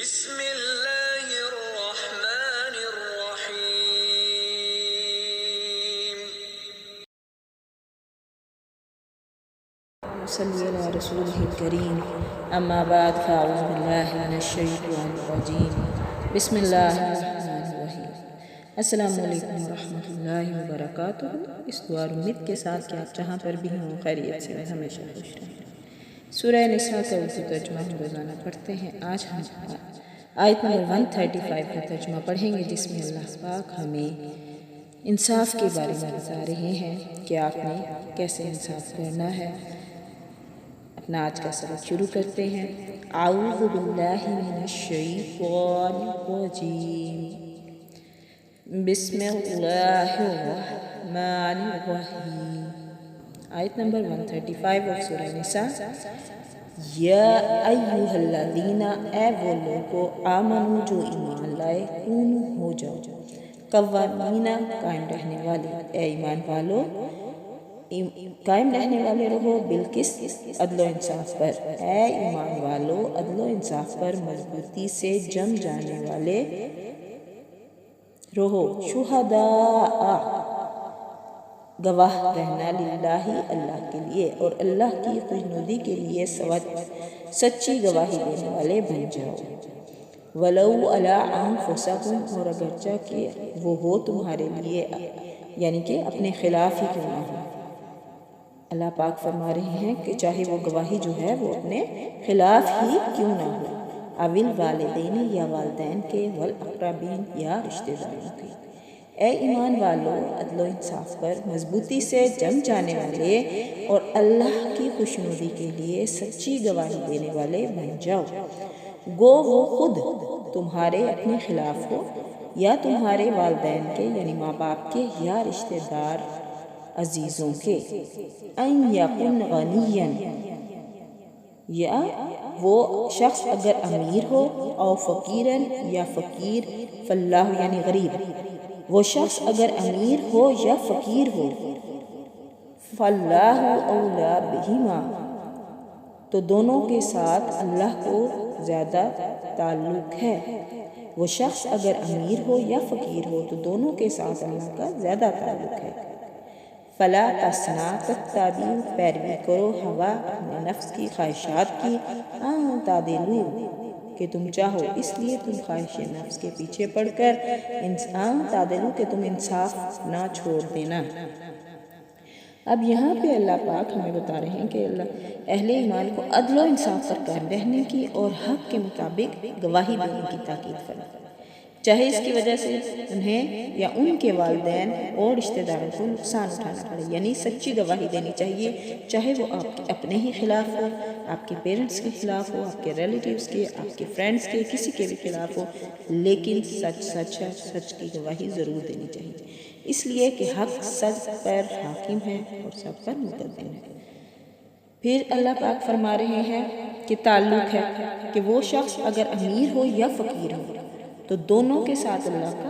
بسم اللہ الرحمن الرحیم صلی علی رسولہ الکریم اما بعد فاعوذ باللہ من الشیطان الرجیم بسم اللہ الرحمن الرحیم۔ السلام علیکم ورحمۃ اللہ وبرکاتہ۔ اس دعا امید کے ساتھ کہ آپ جہاں پر بھی ہوں خیریت سے ہمیشہ خوش رہیں۔ سورہ نساء کا اردو ترجمہ ہم روزانہ پڑھتے ہیں۔ آج ہم آیت نمبر 135 کا ترجمہ پڑھیں گے، جس میں اللہ پاک ہمیں انصاف کے بارے میں بتا رہے ہیں کہ آپ نے کیسے انصاف کرنا ہے۔ اپنا آج کا سبق شروع کرتے ہیں۔ اعوذ باللہ من الشیطان الرجیم، بسم اللہ الرحمن الرحیم۔ آیت نمبر 135 of سورہ نساء۔ یا ایھا الذین، اے وہ لوگو، آمنو جو ایمان لائے، کونو ہو جاؤ، قوامین قائم رہنے والے، اے ایمان والو قائم رہنے والے رہو، بالقسط عدل و انصاف پر، اے ایمان والو عدل و انصاف پر مضبوطی سے جم جانے والے رہو، شہداء گواہ رہنا، للہ اللہ کے لیے، اور اللہ کی خوشنودی کے لیے سچی گواہی دینے والے بن جاؤ، ولو علی انفسکم، اور اگرچہ کہ وہ ہو تمہارے لیے، یعنی کہ اپنے خلاف ہی کیوں نہ ہو۔ اللہ پاک فرما رہے ہیں کہ چاہے وہ گواہی جو ہے وہ اپنے خلاف ہی کیوں نہ ہو، اوil والدین، یا والدین کے، والاقربین، یا رشتہ داروں کے، اے ایمان والو عدل و انصاف پر مضبوطی سے جم جانے والے اور اللہ کی خوشنودی کے لیے سچی گواہی دینے والے بن جاؤ، گو وہ خود تمہارے اپنے خلاف ہو، یا تمہارے والدین کے یعنی ماں باپ کے، یا رشتہ دار عزیزوں کے، ان یکن غنیا، یا وہ شخص اگر امیر ہو، او فقیرن، یا فقیر، فاللہ یعنی غریب، وہ شخص اگر امیر ہو یا فقیر ہو، فاللہ اولی بہما، تو دونوں کے ساتھ اللہ کو زیادہ تعلق ہے۔ وہ شخص اگر امیر ہو یا فقیر ہو تو دونوں کے ساتھ اللہ کا زیادہ تعلق ہے۔ فلا تسنا، تتبعوا، پیروی کرو، ہوا اپنے نفس کی خواہشات کی، ان تعدلوا، کہ تم چاہو، اس لیے تم خواہش نفس کے پیچھے پڑھ کر ان تعدلوا، کہ تم انصاف نہ چھوڑ دینا۔ اب یہاں پہ اللہ پاک ہمیں بتا رہے ہیں کہ اللہ اہل ایمان کو عدل و انصاف پر قائم رہنے کی اور حق کے مطابق گواہی دینے کی تاکید فرمائی، چاہے اس کی وجہ سے انہیں یا ان کے والدین اور رشتہ داروں کو نقصان اٹھانا پڑے، یعنی سچی گواہی دینی چاہیے، چاہے وہ آپ کے اپنے ہی خلاف ہو، آپ کے پیرنٹس کے خلاف ہو، آپ کے ریلیٹیوز کے، آپ کے فرینڈس کے، کسی کے بھی خلاف ہو، لیکن سچ ہے، سچ کی گواہی ضرور دینی چاہیے، اس لیے کہ حق سب پر حاکم ہے اور سب پر مقدم ہے۔ پھر اللہ پاک فرما رہے ہیں کہ تعلق ہے کہ وہ شخص اگر امیر ہو یا فقیر ہو تو دونوں کے ساتھ اللہ کا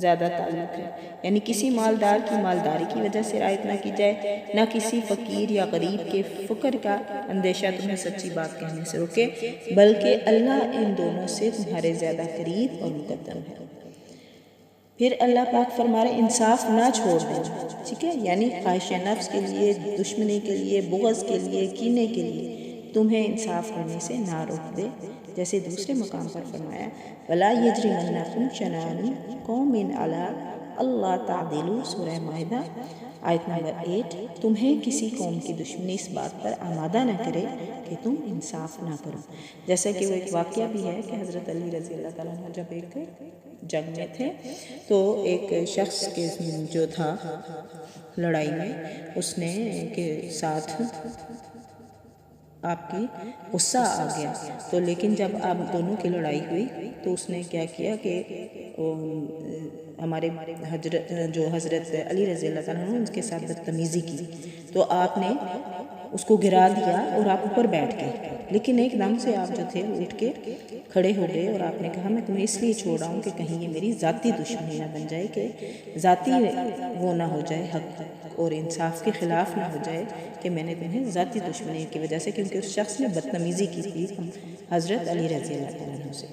زیادہ تعلق ہے، یعنی کسی مالدار کی مالداری کی وجہ سے رعایت نہ کی جائے، نہ کسی فقیر یا غریب کے فقر کا اندیشہ تمہیں سچی بات کہنے سے روکے، بلکہ اللہ ان دونوں سے تمہارے زیادہ قریب اور مقدم ہے۔ پھر اللہ پاک فرما رہے انصاف نہ چھوڑ دینا، ٹھیک ہے، یعنی خواہش نفس کے لیے، دشمنی کے لیے، بغض کے لیے، کینے کے لیے تمہیں انصاف کرنے سے نہ روک دے، جیسے دوسرے مقام پر فرمایا وَلَا يَجْرِمَنَّكُمْ شَنَآنُ قَوْمٍ عَلَىٰ أَلَّا تَعْدِلُوا، سورہ مائدہ آیت نمبر 8، تمہیں کسی قوم کی دشمنی اس بات پر آمادہ نہ کرے کہ تم انصاف نہ کرو، جیسا کہ وہ ایک واقعہ بھی ہے کہ حضرت علی رضی اللہ تعالیٰ عنہ جب ایک جنگ میں تھے تو ایک شخص کے جو تھا لڑائی میں، اس نے کے ساتھ آپ کی غصہ آ گیا، تو لیکن جب آپ دونوں کی لڑائی ہوئی تو اس نے کیا کیا کہ ہمارے حضرت علی رضی اللہ تعالیٰ عنہ اس کے ساتھ بدتمیزی کی، تو آپ نے اس کو گرا دیا اور آپ اوپر بیٹھ گئے، لیکن ایک دم سے آپ جو تھے اٹھ کے کھڑے ہو گئے اور آپ نے کہا میں تمہیں اس لیے چھوڑ رہا ہوں کہ کہیں یہ میری ذاتی دشمنی نہ بن جائے، کہ ذاتی وہ نہ ہو جائے، حق اور انصاف کے خلاف نہ ہو جائے کہ میں نے تمہیں ذاتی دشمنی کی وجہ سے، کیونکہ اس شخص نے بدتمیزی کی تھی حضرت علی رضی اللہ عنہ سے۔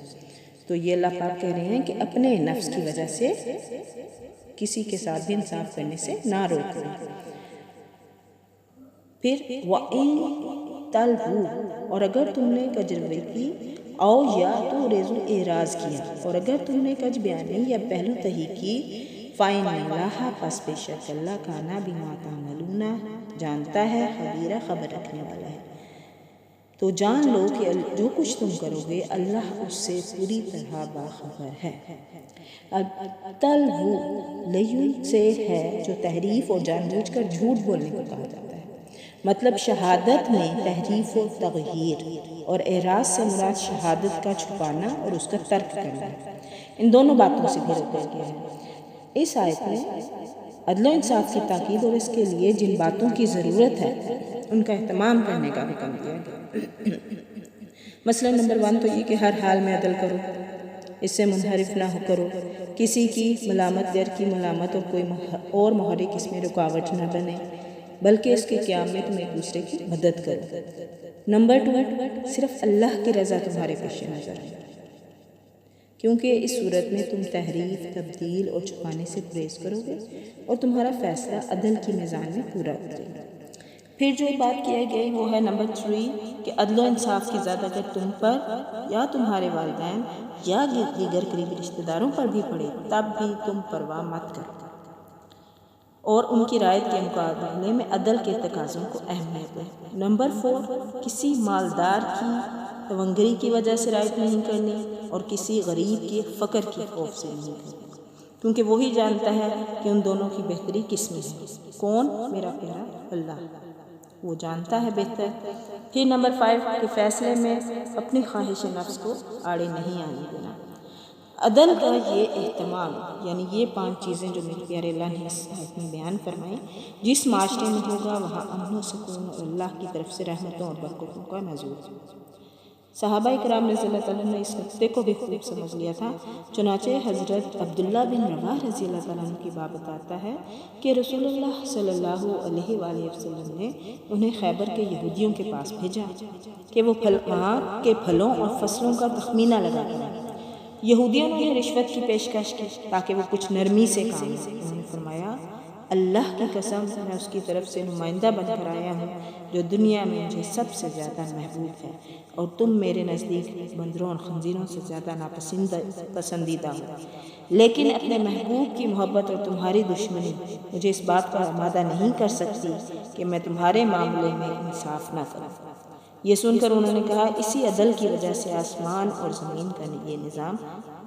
تو یہ اللہ پاک کہہ رہے ہیں کہ اپنے نفس کی وجہ سے کسی کے ساتھ بھی انصاف کرنے سے نہ روکو۔ پھر وَإِن تَلْوُوا، اور اگر تم نے کجروی کی، او یا تو ریزو اعراض کیا، اور اگر تم نے کج بیانی یا پہلو تہی کی، فَإِنَّ اللَّهَ، پس بے شک اللہ کانا بِمَا تَعْمَلُونَ، جانتا ہے، خبیرہ، خبر رکھنے والا ہے۔ تو جان لو کہ جو کچھ تم کرو گے اللہ اس سے پوری طرح باخبر ہے۔ تلو لیون سے ہے جو تحریف اور جان بوجھ کر جھوٹ بولنے کو کہا جاتا ہے، مطلب شہادت میں تحریف و تغییر، اور اعراض سے مراد شہادت کا چھپانا اور اس کا ترک کرنا ہے۔ ان دونوں باتوں سے بھی روکا گیا ہے۔ اس آیت میں عدل و انصاف کی تاکید اور اس کے لیے جن باتوں کی ضرورت ہے ان کا اہتمام کرنے کا حکم دیا گیا۔ مثلا نمبر 1 تو یہ کہ ہر حال میں عدل کرو، اس سے منحرف نہ کرو، کسی کی ملامت غیر کی ملامت اور کوئی اور محرک اس میں رکاوٹ نہ بنے، بلکہ اس کے قیام میں تم ایک دوسرے کی مدد کرو۔ نمبر 2 صرف اللہ کی رضا تمہارے پیش نظر ہے، کیونکہ اس صورت میں تم تحریف، تبدیل اور چھپانے سے پرہیز کرو گے اور تمہارا فیصلہ عدل کی میزان میں پورا اترے گا۔ پھر جو بات کیا گئی وہ ہے نمبر 3 کہ عدل و انصاف کی زیادہ اگر تم پر یا تمہارے والدین یا دیگر قریبی رشتہ داروں پر بھی پڑے تب بھی تم پرواہ مت کرو، اور ان کی رعایت کے مقابلے میں عدل کے تقاضوں کو اہمیت دیں۔ نمبر 4 کسی مالدار کی تونگری کی وجہ سے رعایت نہیں کرنی اور کسی غریب کے فقر کی خوف سے نہیں کرنی، کیونکہ وہی جانتا ہے کہ ان دونوں کی بہتری کس میں ہے۔ کون؟ میرا پیارا اللہ، وہ جانتا ہے بہتر۔ پھر نمبر 5 کہ فیصلے میں اپنی خواہش نفس کو آڑے نہیں آنے دینا۔ عدل کا یہ اہتمام، یعنی یہ 5 چیزیں جو میرے پیارے اللہ نے اس آیت میں بیان فرمائی، جس معاشرے میں ہوگا وہاں امن و سکون اور اللہ کی طرف سے رحمتوں اور برکتوں کا نزول۔ صحابہ کرام رضی اللہ تعالیٰ نے اس نقطے کو بھی خوب سمجھ لیا تھا، چنانچہ حضرت عبداللہ بن رواح رضی اللہ تعالیٰ عنہ کی باب بتاتا ہے کہ رسول اللہ صلی اللہ علیہ وآلہ وسلم نے انہیں خیبر کے یہودیوں کے پاس بھیجا کہ وہ وہاں کے پھلوں اور فصلوں کا تخمینہ لگا کریں۔ یہودیوں نے رشوت کی پیشکش کی تاکہ وہ کچھ نرمی سے کام لیں۔ انہوں نے فرمایا اللہ کی قسم میں اس کی طرف سے نمائندہ بن کر آیا ہوں جو دنیا میں مجھے سب سے زیادہ محبوب ہے، اور تم میرے نزدیک بندروں اور خنزیروں سے زیادہ پسندیدہ ہو، لیکن اپنے محبوب کی محبت اور تمہاری دشمنی مجھے اس بات کا آمادہ نہیں کر سکتی کہ میں تمہارے معاملے میں انصاف نہ کروں۔ یہ سن کر انہوں نے کہا اسی عدل کی وجہ سے آسمان اور زمین کا یہ نظام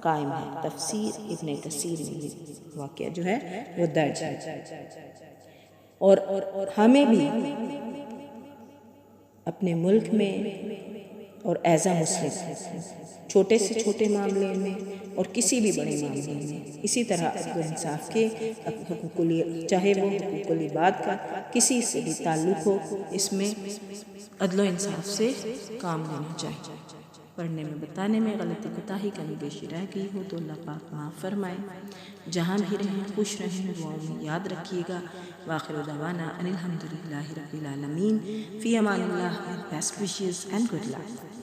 قائم ہے۔ تفسیر ابن کثیر میں یہ واقعہ جو ہے وہ درج ہے۔ اور ہمیں بھی اپنے ملک میں اور ایز اے مسلم چھوٹے سے چھوٹے معاملے میں اور کسی بھی بڑے معاملے میں اسی طرح عدل و انصاف کے چاہے وہ حقوق العباد کا کسی سے بھی تعلق ہو، اس میں عدل و انصاف سے کام لینا چاہیے۔ پڑھنے میں بتانے میں غلطی کوتاہی کمی بیشی رہ گئی ہو تو اللہ پاک معاف فرمائے۔ جہاں بھی رہیں خوش رہیں، دعاؤں میں یاد رکھیے گا۔ وآخر دعوانا ان الحمدللہ رب العالمین، فی امان اللہ، best wishes and good look.